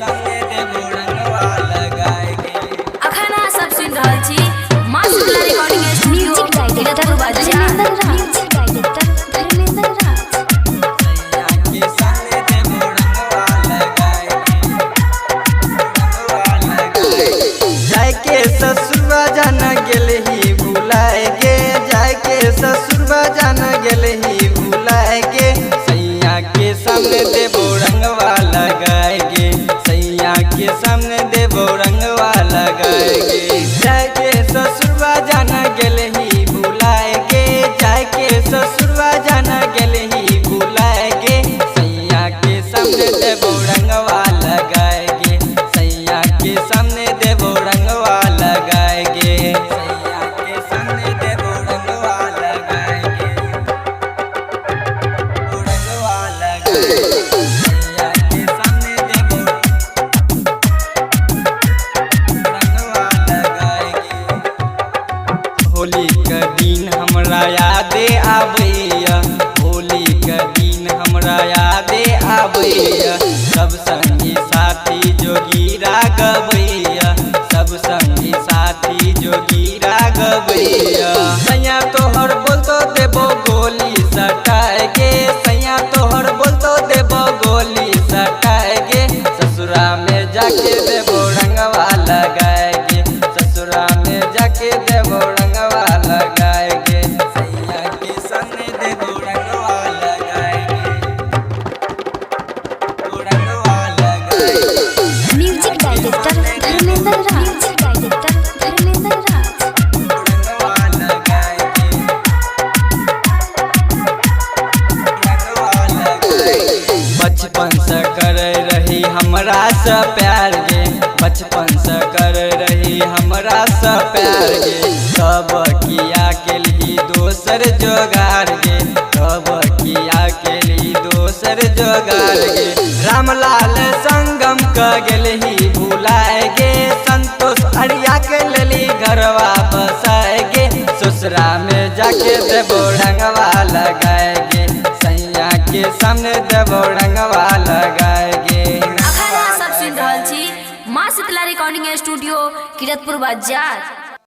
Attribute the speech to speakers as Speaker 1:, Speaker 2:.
Speaker 1: सामने देबो रंगवा लगाएगे।
Speaker 2: अखना सब सुन रहल छी मां शीतला रिकॉर्डिंग स्टूडियो किरतपुर बाजार।
Speaker 3: म्यूजिक डायरेक्टर धर्मेंद्र राज।
Speaker 1: सैया के सामने देबो रंगवा लगाएगे, रंगवा लगाएगे। जाके ससुरवा जान गेलही भुलाएगे, जाके ससुरवा जान गेलही भुलाएगे। सैया के सामने देबो रंगवा लगाएगे, सैया के सामने देबो रंगवा लगाएगे। जाके ससुरवा जान गेलही भुलाएगे, जाके ससुरवा जान गेलही भुलाएगे। सैया के सामने देबो रंगवा लगाएगे, सैया के सामने देबो रंगवा लगाएगे। सैया के सामने देबो रंगवा लगाएगे, रंगवा लगाएगे। सैया के सामने देबो रंगवा लगाएगे। होली के दिन हमरा यादे आबैया, होली के दिन हमरा यादे आबैया। सब संगी साथी जोगीरा गबैया, सब संगी साथी जोगीरा गबैया। सैया तोहर बोलतो देबो गोली सटाएगे, सैया तोहर बोलतो देबो गोली सटाएगे। ससुरा में जाके देबो रंगवा लगाएगे, ससुरा में जाके देबो रंगवा लगाएगे। सैया के सामने देबो रंगवा लगाएगे, रंगवा लगाएगे।
Speaker 3: म्यूजिक डायरेक्टर धर्मेंद्र राज। म्यूजिक डायरेक्टर धर्मेंद्र राज।
Speaker 1: रंगवा लगाएगे, रंगवा लगाएगे। बचपन से करे रही हमरा से प्यार गे, बचपन से करे रही हमरा से प्यार गे। तब किया के लिए दोसर जोगार गे, तब किया के लिए दोसर जोगार गे। रामलाल संगम क गेलही भुलाएगे, संतोष अरिया के लेली घरवा बसाएगे। ससुरा में जाके देबो रंगवा लगाएगे, सैया के सामने देबो रंगवा लगाएगे।
Speaker 2: अखना सब सुन रहल छी मां शीतला रिकॉर्डिंग स्टूडियो किरतपुर बाजार।